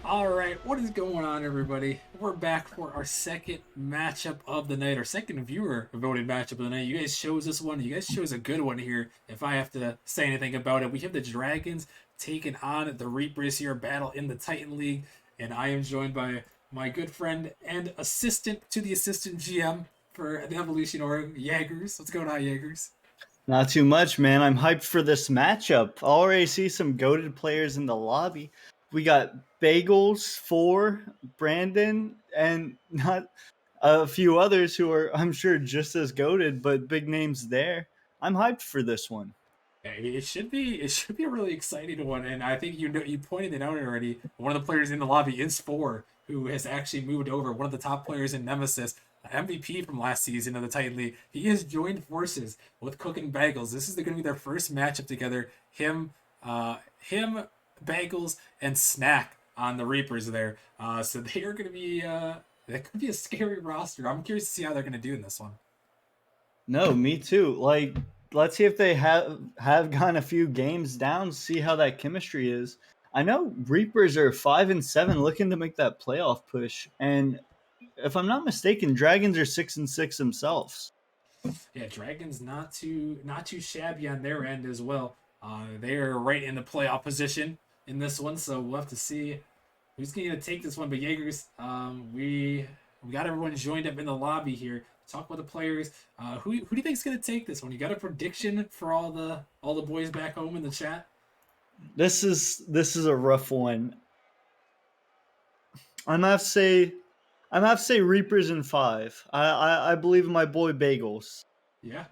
All right, what is going on, everybody? We're back for our second matchup of the night, our second viewer voted matchup of the night. You guys chose this one. You guys chose a good one here. If I have to say anything about it, we have the Dragons taking on the Reapers here, battle in the Titan League, and I am joined by my good friend and assistant to the assistant GM for the Evolution Org, Jaegers. What's going on, Jaegers? Not too much, man. I'm hyped for this matchup. I already see some goated players in the lobby. We got Bagels, Four, Brandon, and not a few others who are, I'm sure, just as goated, but big names there. I'm hyped for this one. It should be a really exciting one, and I think you pointed it out already. One of the players in the lobby is Four, who has actually moved over. One of the top players in Nemesis, MVP from last season of the Titan League. He has joined forces with Cook and Bagels. This is going to be their first matchup together. Him, Bagels, and Snack on the Reapers there. So they are going to be that could be a scary roster. I'm curious to see how they're going to do in this one. No, me too. Like, let's see if they have gone a few games down, see how that chemistry is. I know Reapers are 5-7, looking to make that playoff push, and if I'm not mistaken, Dragons are 6-6 themselves. Yeah, Dragons not too shabby on their end as well. They are right in the playoff position in this one, so we'll have to see who's going to take this one. But Jaegers, we got everyone joined up in the lobby here. Talk with the players. Who do you think is going to take this one? You got a prediction for all the boys back home in the chat? This is a rough one. I'm gonna have to say Reapers in 5. I believe in my boy Bagels. Yeah.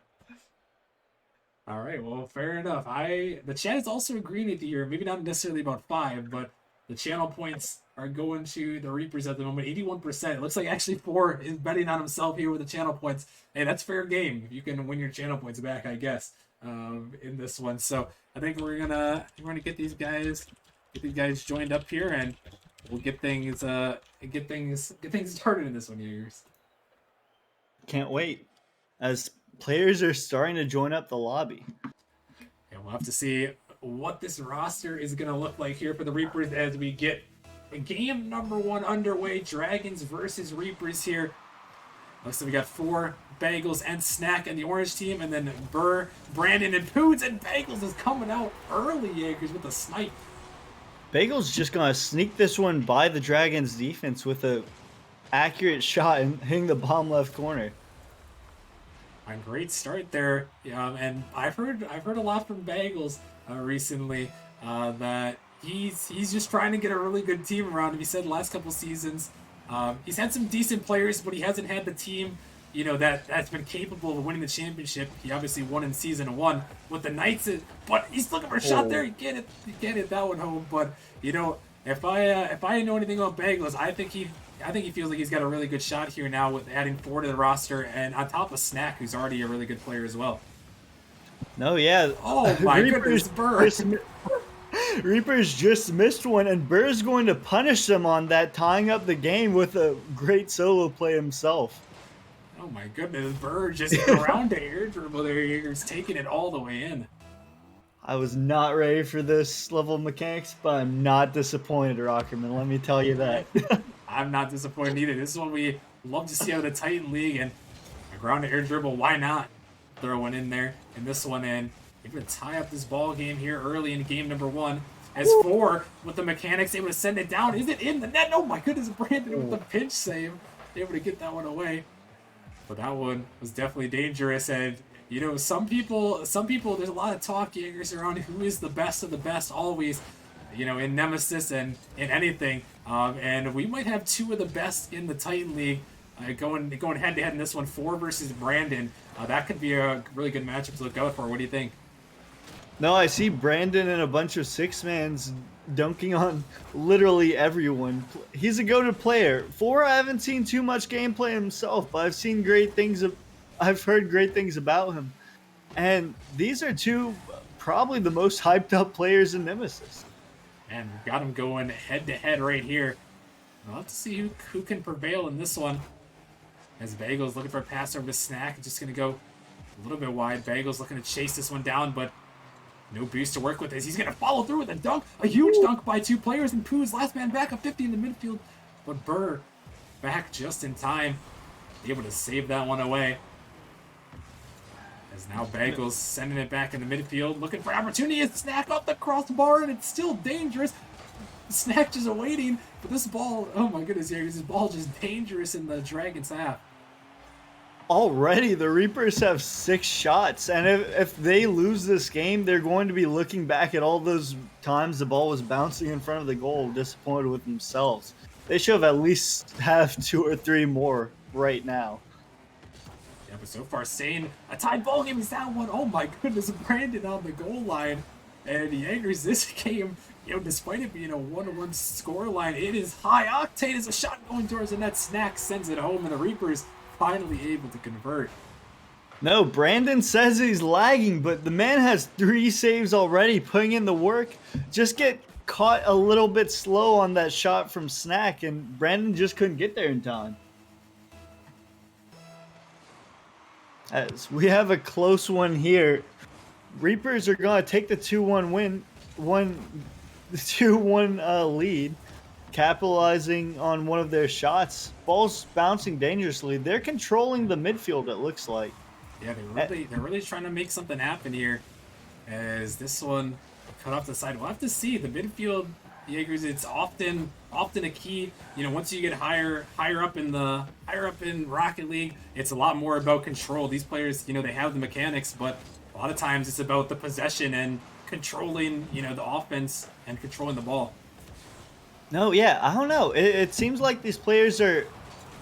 All right. Well, fair enough. The chat is also agreeing with you here. Maybe not necessarily about 5, but the channel points are going to the Reapers at the moment. 81%. It looks like actually Four is betting on himself here with the channel points. Hey, that's fair game. If you can win your channel points back, I guess, in this one. So I think we're gonna get these guys joined up here, and we'll get things started in this one, years. Can't wait. As players are starting to join up the lobby. And we'll have to see what this roster is going to look like here for the Reapers as we get game number 1 underway. Dragons versus Reapers here. Looks like we got Four, Bagels, and Snack and the orange team, and then Burr, Brandon, and Poods, and Bagels is coming out early, Jaegers, with a snipe. Bagels just gonna sneak this one by the Dragons defense with a accurate shot and hitting the bottom left corner. A great start there, and I've heard a lot from Bagels recently that he's just trying to get a really good team around him. He said last couple seasons he's had some decent players, but he hasn't had the team that's been capable of winning the championship. He obviously won in season 1 with the Knights, but he's looking for a shot there. He can't hit that one home. But if I know anything about Bagels, I think he feels like he's got a really good shot here now with adding Four to the roster, and on top of Snack, who's already a really good player as well. No, yeah. Oh my goodness, Burr. Reapers just missed one, and Burr's going to punish them on that, tying up the game with a great solo play himself. Oh my goodness, Burr just around the air dribble there. He's taking it all the way in. I was not ready for this level of mechanics, but I'm not disappointed, Rockerman. Let me tell you that. I'm not disappointed either. This is what we love to see out of the Titan League, and a ground to air dribble, why not throw one in there in this one? And you're going to tie up this ball game here early in game number 1. As Four, with the mechanics, able to send it down. Is it in the net? Oh my goodness, Brandon with the pinch save, able to get that one away. But that one was definitely dangerous, and some people, there's a lot of talk, Jaegers, around who is the best of the best always, in Nemesis and in anything. And we might have 2 of the best in the Titan League going head to head in this one. Four versus Brandon. That could be a really good matchup to look out for. What do you think? No, I see Brandon and a bunch of 6-mans dunking on literally everyone. He's a go-to player. Four, I haven't seen too much gameplay himself, but I've heard great things about him. And these are 2 probably the most hyped up players in Nemesis. And we've got him going head to head right here. We'll have to see who can prevail in this one. As Bagel's looking for a pass over to Snack, just going to go a little bit wide. Bagel's looking to chase this one down, but No boost to work with as he's going to follow through with a dunk. A huge dunk by 2 players, and Pooh's last man back up 50 in the midfield. But Burr back just in time, able to save that one away. As now Bagels sending it back in the midfield, looking for an opportunity. It's Snack off the crossbar, and it's still dangerous. Snack just waiting for this ball. Oh my goodness, here this ball just dangerous in the Dragons' half. Already, the Reapers have 6 shots, and if they lose this game, they're going to be looking back at all those times the ball was bouncing in front of the goal, disappointed with themselves. They should have at least have 2 or 3 more right now. Yeah, but so far, Sane, a tied ball game is that one. Oh my goodness, Brandon on the goal line. And the Jaegers, this game, despite it being a 1-1 score line, it is high octane as a shot going towards the net. Snack sends it home, and the Reapers finally able to convert. No, Brandon says he's lagging, but the man has 3 saves already, putting in the work. Just get caught a little bit slow on that shot from Snack, and Brandon just couldn't get there in time. As we have a close one here. Reapers are going to take the 2-1 win, 2-1 lead, capitalizing on one of their shots. Ball's bouncing dangerously. They're controlling the midfield, it looks like. Yeah, they're really trying to make something happen here. As this one cut off the side. We'll have to see. The midfield, Jaegers, it's often a key. Once you get higher up in Rocket League, it's a lot more about control. These players, they have the mechanics, but a lot of times it's about the possession and controlling, the offense and controlling the ball. No, yeah, I don't know. It seems like these players are,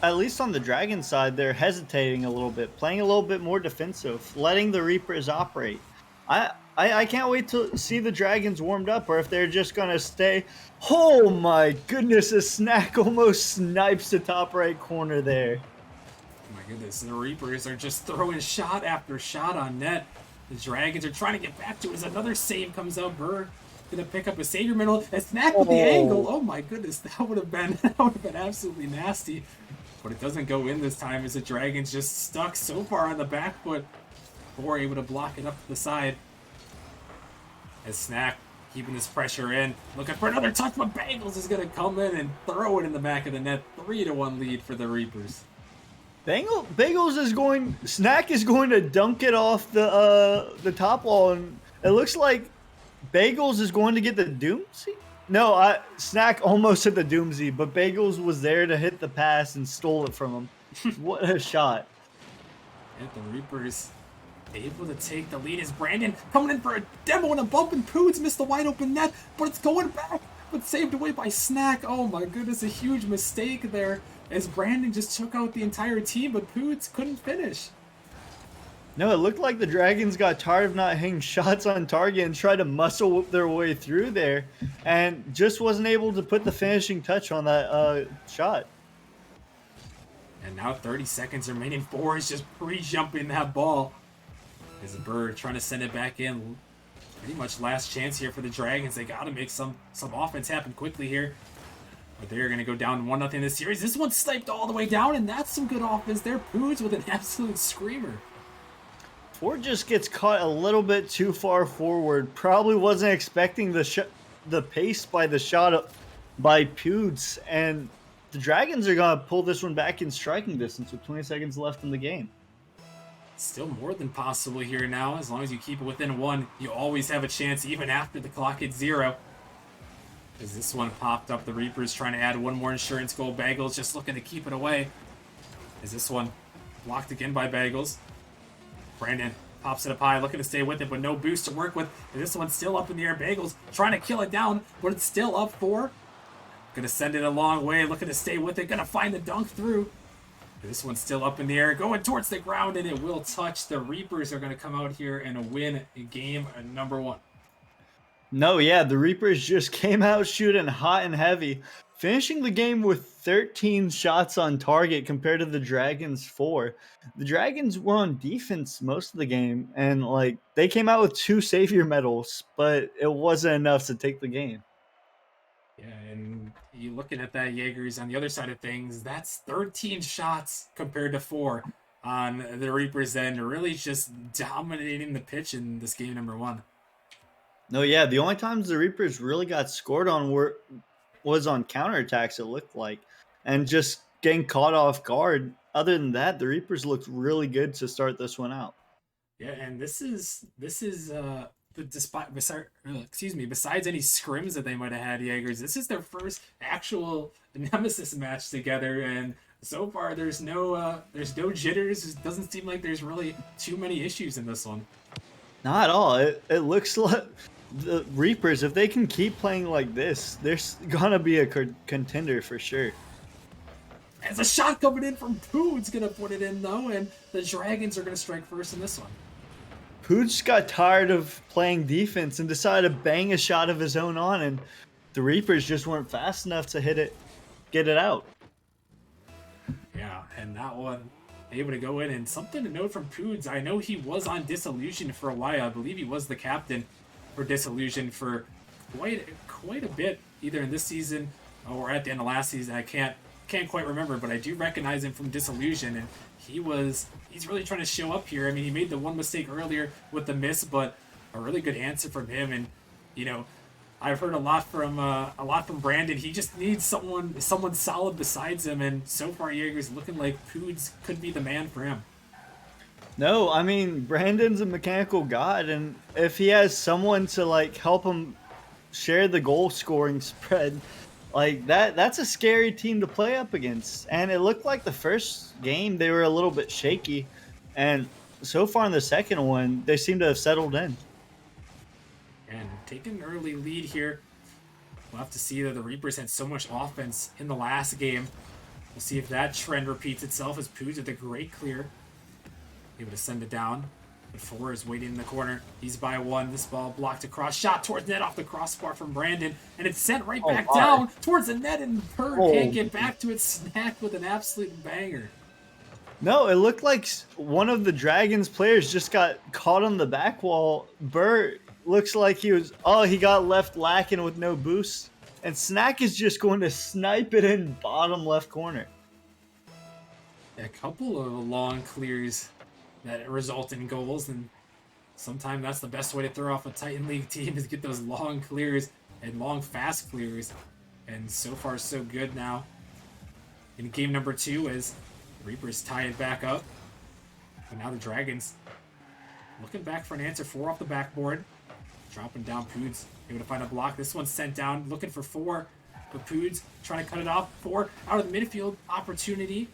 at least on the Dragon side, they're hesitating a little bit, playing a little bit more defensive, letting the Reapers operate. I can't wait to see the Dragons warmed up, or if they're just going to stay. Oh my goodness, a Snack almost snipes the top right corner there. Oh my goodness, the Reapers are just throwing shot after shot on net. The Dragons are trying to get back to it as another save comes out. Burr gonna pick up a savior middle and Snack with the angle. Oh my goodness, that would have been absolutely nasty. But it doesn't go in this time as the Dragons just stuck so far on the back foot. Burr able to block it up to the side. As Snack keeping this pressure in, looking for another touch, but Bagels is gonna come in and throw it in the back of the net. 3-1 lead for the Reapers. Bagels is going. Snack is going to dunk it off the top wall, and it looks like Bagels is going to get the Doomsy. No, Snack almost hit the Doomsy, but Bagels was there to hit the pass and stole it from him. What a shot! And the Reapers able to take the lead as Brandon coming in for a demo and a bump, and Poods missed the wide open net, but it's going back, but saved away by Snack. Oh my goodness, a huge mistake there as Brandon just took out the entire team, but Poods couldn't finish. No, it looked like the Dragons got tired of not hitting shots on target and tried to muscle their way through there, and just wasn't able to put the finishing touch on that shot. And now 30 seconds remaining. Four is just pre-jumping that ball. As a Bird trying to send it back in. Pretty much last chance here for the Dragons. They got to make some offense happen quickly here. But they're going to go down 1-0 in this series. This one's sniped all the way down, and that's some good offense there. Poods with an absolute screamer. Ford just gets caught a little bit too far forward. Probably wasn't expecting the pace by the shot by Poods, and the Dragons are going to pull this one back in striking distance with 20 seconds left in the game. Still more than possible here now. As long as you keep it within one, you always have a chance even after the clock hits 0. As this one popped up, the Reapers trying to add one more insurance goal. Bagels just looking to keep it away. As this one blocked again by Bagels. Brandon pops it up high, looking to stay with it, but no boost to work with. And this one's still up in the air. Bagels trying to kill it down, but it's still up 4. Gonna send it a long way, looking to stay with it. Gonna find the dunk through. This one's still up in the air, going towards the ground, and it will touch. The Reapers are going to come out here and win game number 1. No, yeah, the Reapers just came out shooting hot and heavy, finishing the game with 13 shots on target compared to the Dragons' 4. The Dragons were on defense most of the game, and they came out with 2 savior medals, but it wasn't enough to take the game. Yeah, and you looking at that, Jaegers, on the other side of things, that's 13 shots compared to 4 on the Reapers end, really just dominating the pitch in this game number 1. No, yeah, the only times the Reapers really got scored on was on counterattacks, it looked like, and just getting caught off guard. Other than that, the Reapers looked really good to start this one out. Yeah, and this is the despite besides excuse me, besides any scrims that they might have had, Jaegers, this is their first actual Nemesis match together, and so far there's no jitters. It doesn't seem like there's really too many issues in this one. Not at all. It looks like the Reapers, if they can keep playing like this, there's gonna be a contender for sure. As a shot coming in from Pood's gonna put it in though, and the Dragons are gonna strike first in this one. Pooch got tired of playing defense and decided to bang a shot of his own on, and the Reapers just weren't fast enough to get it out. Yeah, and that one able to go in. And something to note from Poods, I know he was on Disillusion for a while. I believe he was the captain for Disillusion for quite a bit, either in this season or at the end of last season. I can't quite remember, but I do recognize him from Disillusion, and he's really trying to show up here. I mean, he made the one mistake earlier with the miss, but a really good answer from him. And you know, I've heard a lot from Brandon. He just needs someone solid besides him, and so far Jaeger's looking like Poods could be the man for him. No, I mean Brandon's a mechanical god, and if he has someone to like help him share the goal scoring spread, like that's a scary team to play up against. And it looked like the first game they were a little bit shaky, and so far in the second one they seem to have settled in. And taking an early lead here. We'll have to see that the Reapers had so much offense in the last game. We'll see if that trend repeats itself as Poods with a great clear. Able to send it down. But Four is waiting in the corner. He's by one. This ball blocked across. Shot towards net off the crossbar from Brandon. And it's sent right back down towards the net. And Purr can't get back to it. Snack with an absolute banger. No, it looked like one of the Dragons players just got caught on the back wall. Burr looks like he got left lacking with no boost. And Snack is just going to snipe it in bottom left corner. A couple of long clears that result in goals, and sometimes that's the best way to throw off a Titan League team is get those long clears and long fast clears. And so far so good now. In game number 2 as Reapers tie it back up. But now the Dragons looking back for an answer. Four off the backboard. Dropping down Poods. Able to find a block. This one's sent down. Looking for Four. But Poods trying to cut it off. Four out of the midfield opportunity.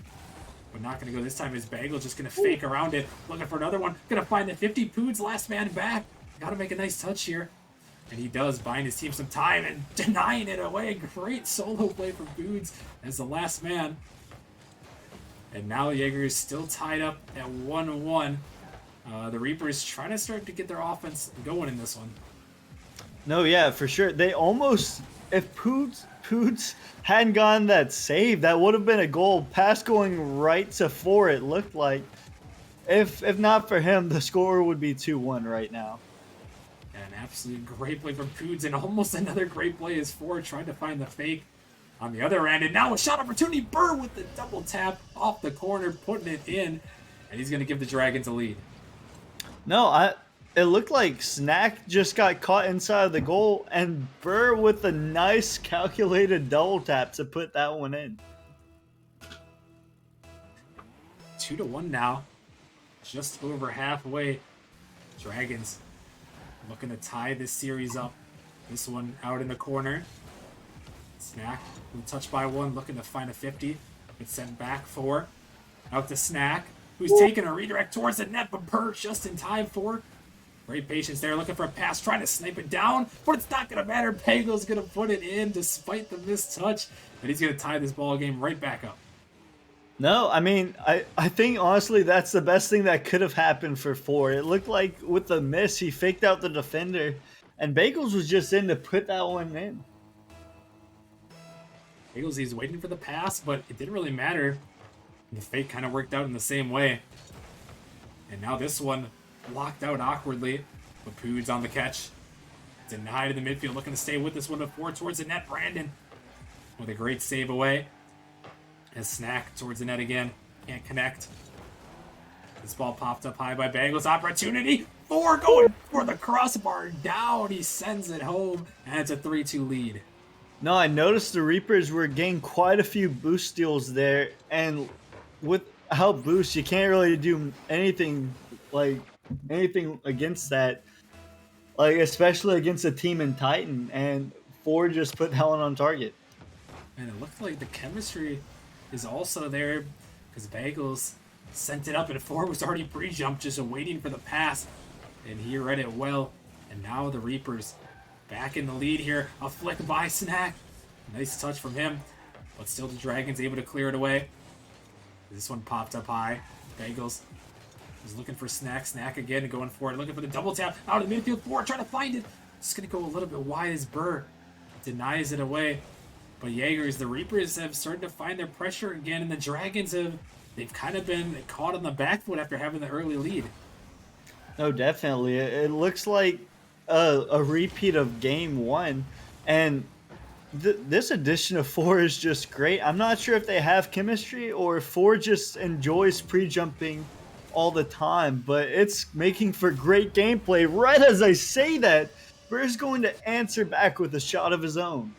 But not going to go this time. His Bagel just going to fake around it. Looking for another one. Going to find the 50. Poods last man back. Got to make a nice touch here. And he does, buying his team some time and denying it away. Great solo play from Poods as the last man. And now Jaeger is still tied up at 1-1. The Reapers trying to start to get their offense going in this one. No, yeah, for sure. They almost, if Poods hadn't gotten that save, that would have been a goal. Pass going right to Four, it looked like. If not for him, the score would be 2-1 right now. An absolute great play from Poods, and almost another great play as Four trying to find the fake on the other end. And now a shot opportunity. Burr with the double tap off the corner, putting it in. And he's going to give the Dragons a lead. No, it looked like Snack just got caught inside of the goal, and Burr with a nice calculated double tap to put that one in. 2-1 now. Just over halfway. Dragons looking to tie this series up. This one out in the corner. Snack, touched by one, looking to find a 50. It's sent back Four. Out to Snack, who's taking a redirect towards the net, but Burr just in time for. Great patience there, looking for a pass, trying to snipe it down, but it's not going to matter. Pago's going to put it in despite the missed touch, and he's going to tie this ball game right back up. No, I mean, I think honestly that's the best thing that could have happened for Four. It looked like with the miss, he faked out the defender, and Bagels was just in to put that one in. Bagels, he's waiting for the pass, but it didn't really matter. The fake kind of worked out in the same way. And now this one blocked out awkwardly. But Poods on the catch. Denied in the midfield, looking to stay with this one before towards the net. Brandon with a great save away. As Snack towards the net again. Can't connect. This ball popped up high by Bengals. Opportunity. 4 going for the crossbar. Down. He sends it home. And it's a 3-2 lead. No, I noticed the Reapers were getting quite a few boost steals there, and without boost, you can't really do anything against that. Like especially against a team in Titan, and Ford just put that one on target. And it looked like the chemistry is also there because Bagels sent it up and Ford was already pre-jumped just waiting for the pass. And he read it well. And now the Reapers back in the lead here. A flick by Snack. Nice touch from him. But still the Dragons able to clear it away. This one popped up high. Bagels was looking for Snack. Snack again going for it. Looking for the double tap. Out of the midfield. Ford trying to find it. Just going to go a little bit wide as Burr denies it away. But Jaegers, the Reapers have started to find their pressure again, and the Dragons they've kind of been caught on the back foot after having the early lead. No, definitely. It looks like a repeat of game one, and this edition of 4 is just great. I'm not sure if they have chemistry or if 4 just enjoys pre-jumping all the time, but it's making for great gameplay. Right as I say that, Burr's going to answer back with a shot of his own.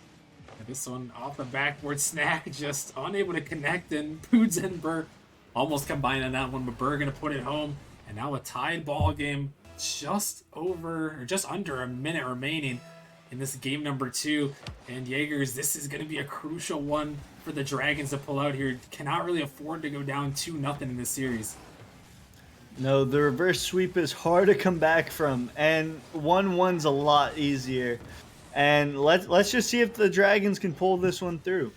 This one off the backboard. Snack just unable to connect, and Poods and Burr almost combined on that one, but Burr gonna put it home. And now a tied ball game, just under a minute remaining in this game number 2. And Jaegers, this is gonna be a crucial one for the Dragons to pull out here. Cannot really afford to go down 2-0 in this series. No, the reverse sweep is hard to come back from, and 1-1's a lot easier. And let's just see if the Dragons can pull this one through.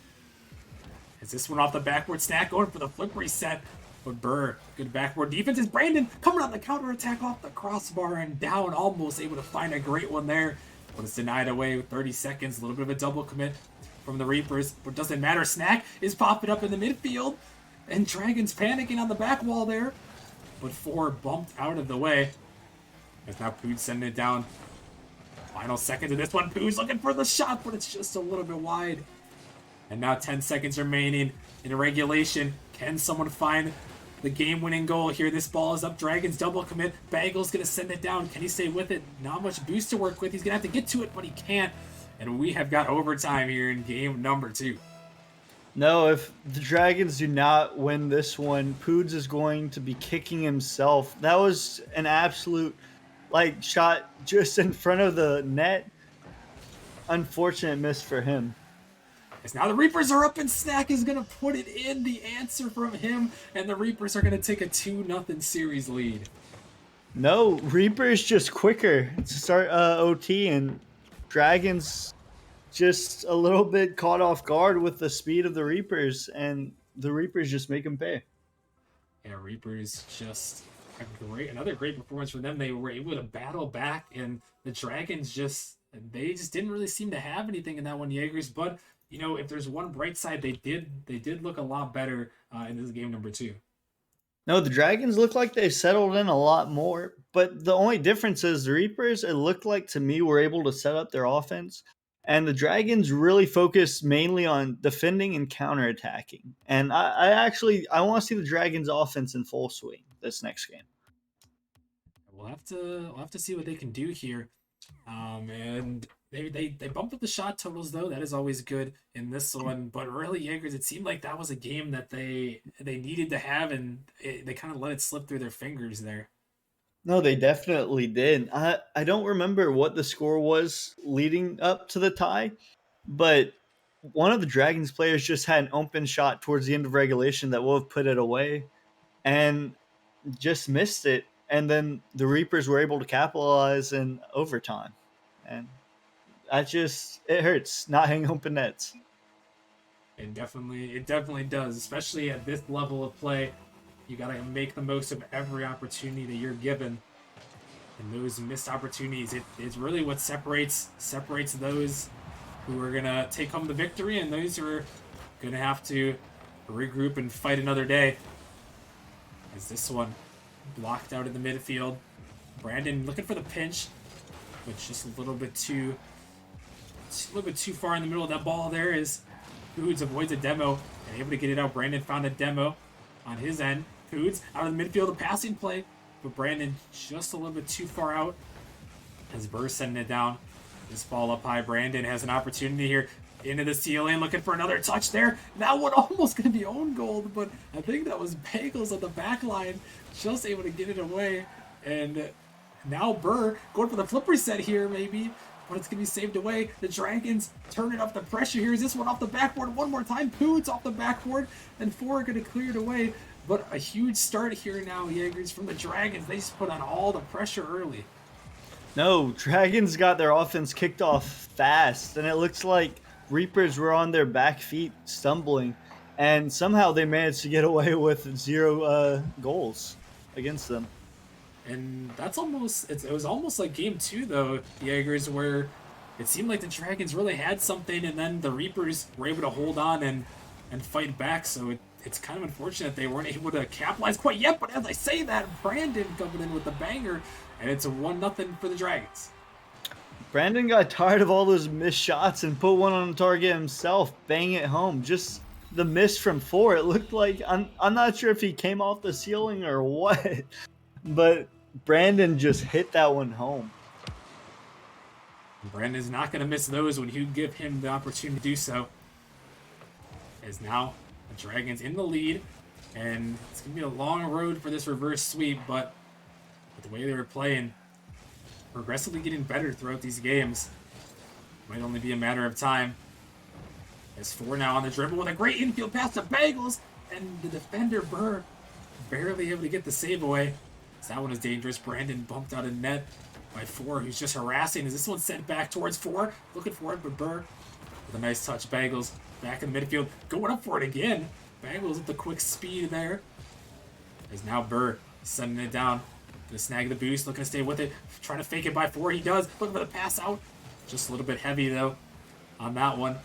Is this one off the backboard? Snack going for the flip reset. But Burr, good backboard defense. Is Brandon coming on the counterattack off the crossbar and down. Almost able to find a great one there. But it's denied away with 30 seconds. A little bit of a double commit from the Reapers. But doesn't matter. Snack is popping up in the midfield. And Dragons panicking on the back wall there. But 4 bumped out of the way. As now Pood sending it down. Final seconds of this one. Pood's looking for the shot, but it's just a little bit wide. And now 10 seconds remaining in regulation. Can someone find the game-winning goal here? This ball is up. Dragons double commit. Bagel's going to send it down. Can he stay with it? Not much boost to work with. He's going to have to get to it, but he can't. And we have got overtime here in game number 2. No, if the Dragons do not win this one, Poods is going to be kicking himself. That was an absolute shot just in front of the net. Unfortunate miss for him. As now the Reapers are up and Snack is going to put it in. The answer from him, and the Reapers are going to take a 2-0 series lead. No, Reapers just quicker to start OT, and Dragons just a little bit caught off guard with the speed of the Reapers, and the Reapers just make them pay. Yeah, Reapers just another great performance from them. They were able to battle back, and the Dragons just didn't really seem to have anything in that one, Jaegers. But you know, if there's one bright side, they did look a lot better in this game number 2. No, the Dragons look like they settled in a lot more, but the only difference is the Reapers, it looked like to me, were able to set up their offense, and the Dragons really focused mainly on defending and counterattacking. And I want to see the Dragons' offense in full swing this next game. We'll have to see what they can do here. And they bumped up the shot totals, though. That is always good in this one. But really, Jaegers, it seemed like that was a game that they needed to have, and they kind of let it slip through their fingers there. No, they definitely did. I don't remember what the score was leading up to the tie, but one of the Dragons players just had an open shot towards the end of regulation that would have put it away and just missed it. And then the Reapers were able to capitalize in overtime. And it hurts not hitting open nets. It definitely does, especially at this level of play. You got to make the most of every opportunity that you're given. And those missed opportunities, it's really what separates those who are going to take home the victory and those who are going to have to regroup and fight another day. As this one blocked out in the midfield. Brandon looking for the pinch, but just a little bit too far in the middle of that ball there. Is Foods avoids a demo and able to get it out. Brandon found a demo on his end. Poods out of the midfield, a passing play, but Brandon just a little bit too far out as Burr sending it down. This ball up high. Brandon has an opportunity here into the ceiling, looking for another touch there. That one almost going to be own goal, but I think that was Bagels on the back line, just able to get it away. And now Burr going for the flip reset here, maybe, but it's going to be saved away. The Dragons turning up the pressure here. Is this one off the backboard one more time? Poods off the backboard, and 4 are going to clear it away. But a huge start here now, Jaegers, from the Dragons. They just put on all the pressure early. No, Dragons got their offense kicked off fast, and it looks like Reapers were on their back feet stumbling, and somehow they managed to get away with 0 goals against them. And that's almost, it was almost like game 2 though, Jaegers, where it seemed like the Dragons really had something, and then the Reapers were able to hold on and fight back. So it's kind of unfortunate they weren't able to capitalize quite yet. But as I say that, Brandon coming in with the banger, and it's a 1-0 for the Dragons. Brandon got tired of all those missed shots and put one on the target himself, bang it home. Just the miss from 4. It looked like, I'm not sure if he came off the ceiling or what, but Brandon just hit that one home. Brandon's not going to miss those when you give him the opportunity to do so. As now the Dragons in the lead, and it's going to be a long road for this reverse sweep, but with the way they were playing, progressively getting better throughout these games, might only be a matter of time. As 4 now on the dribble with a great infield pass to Bagels, and the defender Burr barely able to get the save away. So that one is dangerous. Brandon bumped out of net by 4, who's just harassing. As this one sent back towards 4, looking for it, but Burr with a nice touch. Bagels back in the midfield, going up for it again. Bagels with the quick speed there. As now Burr sending it down. Gonna snag the boost, looking to stay with it, trying to fake it by 4. He does, looking for the pass out. Just a little bit heavy though on that one.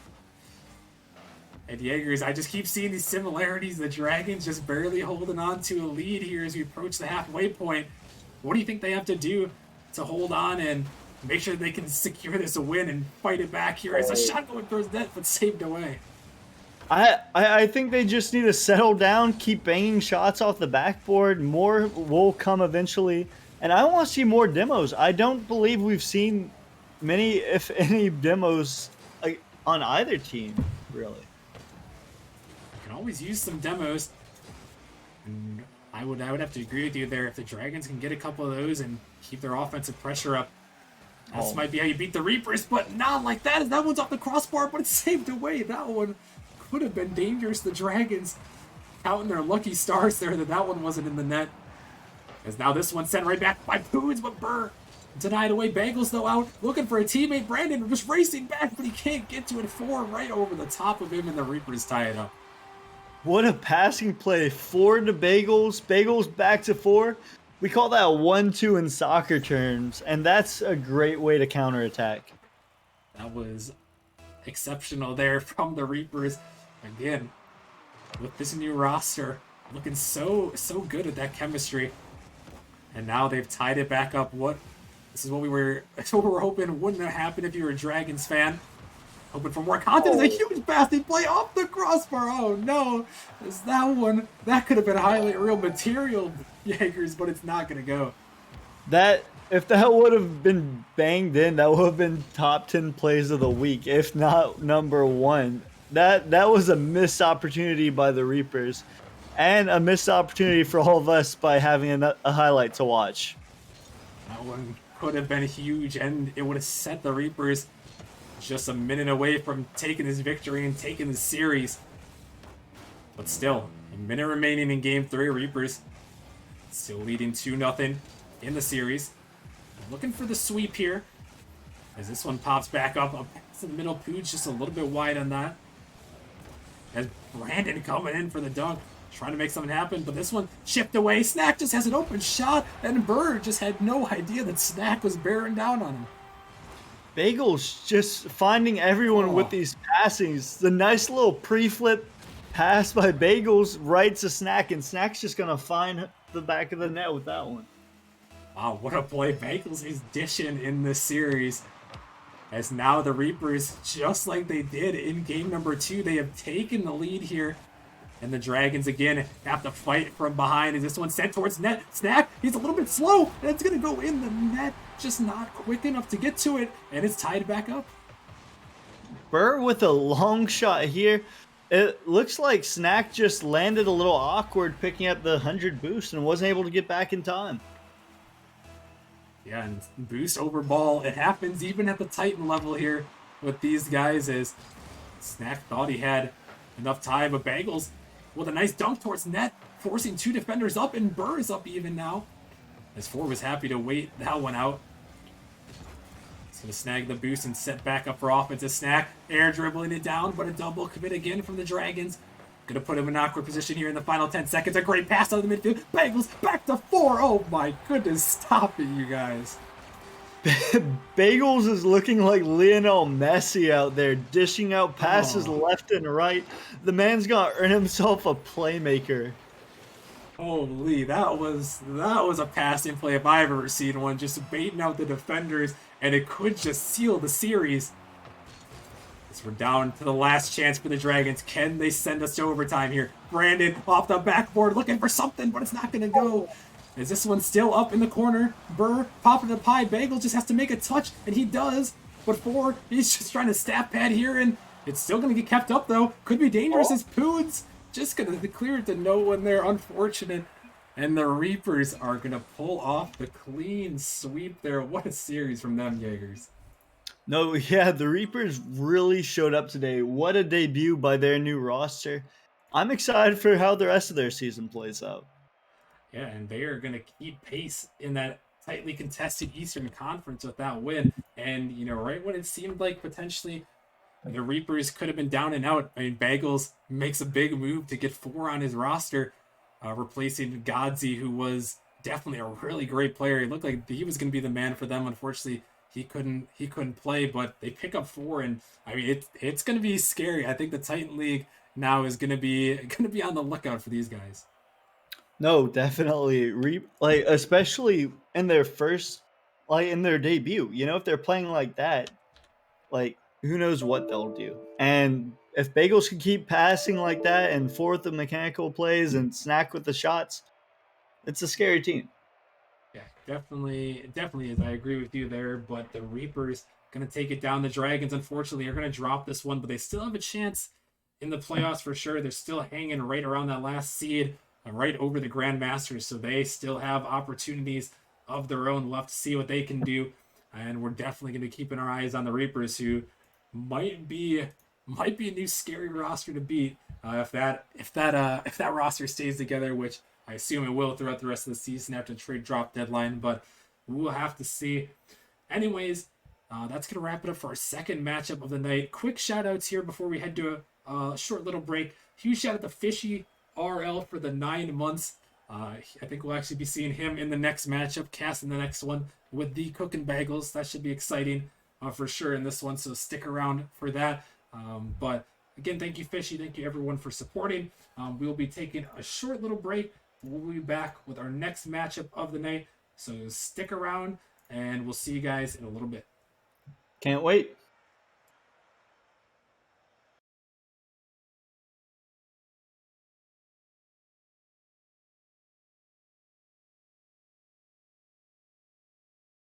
And Jaegers, I just keep seeing these similarities. The Dragons just barely holding on to a lead here as we approach the halfway point. What do you think they have to do to hold on and make sure they can secure this win and fight it back here? As a shot going towards net, but saved away. I think they just need to settle down, keep banging shots off the backboard. More will come eventually. And I want to see more demos. I don't believe we've seen many, if any, demos on either team, really. You can always use some demos. And I would have to agree with you there. If the Dragons can get a couple of those and keep their offensive pressure up, this might be how you beat the Reapers, but not like that. As that one's off the crossbar, but it's saved away. That one could have been dangerous. The Dragons counting their lucky stars there that one wasn't in the net. As now this one sent right back by Poods, but Burr denied away. Bagels though out, looking for a teammate. Brandon just racing back, but he can't get to it. 4 right over the top of him, and the Reapers tie it up. What a passing play. 4 to Bagels. Bagels back to 4. We call that a 1-2 in soccer terms, and that's a great way to counterattack. That was exceptional there from the Reapers. Again, with this new roster, looking so good at that chemistry. And now they've tied it back up. This is what we were hoping wouldn't have happened if you were a Dragons fan. Hoping for more content. It's a huge passing play off the crossbar. Oh no. Is that one? That could have been highlight reel material, Jaegers, but it's not going to go. If that would have been banged in, that would have been top 10 plays of the week, if not number 1. That was a missed opportunity by the Reapers, and a missed opportunity for all of us by having a highlight to watch. That one could have been huge, and it would have set the Reapers just a minute away from taking this victory and taking the series. But still, a minute remaining in Game 3. Reapers still leading 2-0 in the series. Looking for the sweep here. As this one pops back up to the middle. Pooch just a little bit wide on that. As Brandon coming in for the dunk. Trying to make something happen, but this one chipped away. Snack just has an open shot, and Bird just had no idea that Snack was bearing down on him. Bagels just finding everyone with these passings. The nice little pre-flip pass by Bagels right to Snack, and Snack's just going to find the back of the net with that one. Wow, what a play Bagels is dishing in this series. As now the Reapers, just like they did in game number 2, they have taken the lead here. And the Dragons again have to fight from behind. Is this one sent towards net? Snack, he's a little bit slow, and it's going to go in the net. Just not quick enough to get to it, and it's tied back up. Burr with a long shot here. It looks like Snack just landed a little awkward picking up the 100 boost and wasn't able to get back in time. Yeah, and boost over ball. It happens even at the Titan level here with these guys, as Snack thought he had enough time, but Bagels with a nice dunk towards net, forcing 2 defenders up, and Burr is up even now, as 4 was happy to wait that one out. He's going to snag the boost and set back up for offense. As Snack air dribbling it down, but a double commit again from the Dragons. Going to put him in an awkward position here in the final 10 seconds. A great pass out of the midfield. Bagels back to 4. Oh my goodness, stop it, you guys. Bagels is looking like Lionel Messi out there, dishing out passes left and right. The man's gonna earn himself a playmaker. Holy, that was a passing play if I've ever seen one. Just baiting out the defenders, and it could just seal the series. As we're down to the last chance for the Dragons. Can they send us to overtime here? Brandon off the backboard looking for something, but it's not going to go. Is this one still up in the corner? Burr popping the pie. Bagel just has to make a touch, and he does. But 4, he's just trying to stat pad here, and it's still going to get kept up, though. Could be dangerous as Poods just going to clear it to no one there. Unfortunate. And the Reapers are going to pull off the clean sweep there. What a series from them, Jaegers. No, yeah, the Reapers really showed up today. What a debut by their new roster. I'm excited for how the rest of their season plays out. Yeah, and they are going to keep pace in that tightly contested Eastern Conference with that win. And, you know, right when it seemed like potentially the Reapers could have been down and out, I mean, Bagels makes a big move to get 4 on his roster, replacing Godzi, who was definitely a really great player. He looked like he was going to be the man for them. Unfortunately, he couldn't play, but they pick up 4, and I mean it's going to be scary. I think the Titan League now is going to be on the lookout for these guys. No, definitely. Like, especially in their first, like, in their debut. You know, if they're playing like that, like, who knows what they'll do. And if Bagels can keep passing like that and forth the mechanical plays and Snack with the shots, it's a scary team. Yeah, definitely is. I agree with you there, but the Reapers going to take it down. The Dragons, unfortunately, are going to drop this one, but they still have a chance in the playoffs for sure. They're still hanging right around that last seed, right over the Grandmasters, so they still have opportunities of their own left to see what they can do. And we're definitely going to be keeping our eyes on the Reapers, who might be a new scary roster to beat if that roster stays together, which I assume it will throughout the rest of the season after the trade drop deadline, but we'll have to see. Anyways, that's going to wrap it up for our second matchup of the night. Quick shout outs here before we head to a short little break. Huge shout out to Fishy RL for the 9 months. I think we'll actually be seeing him in the next matchup, casting the next one with the Cookin' Bagels. That should be exciting for sure in this one, so stick around for that. But again, thank you, Fishy. Thank you, everyone, for supporting. We'll be taking a short little break. We'll be back with our next matchup of the night. So stick around, and we'll see you guys in a little bit. Can't wait.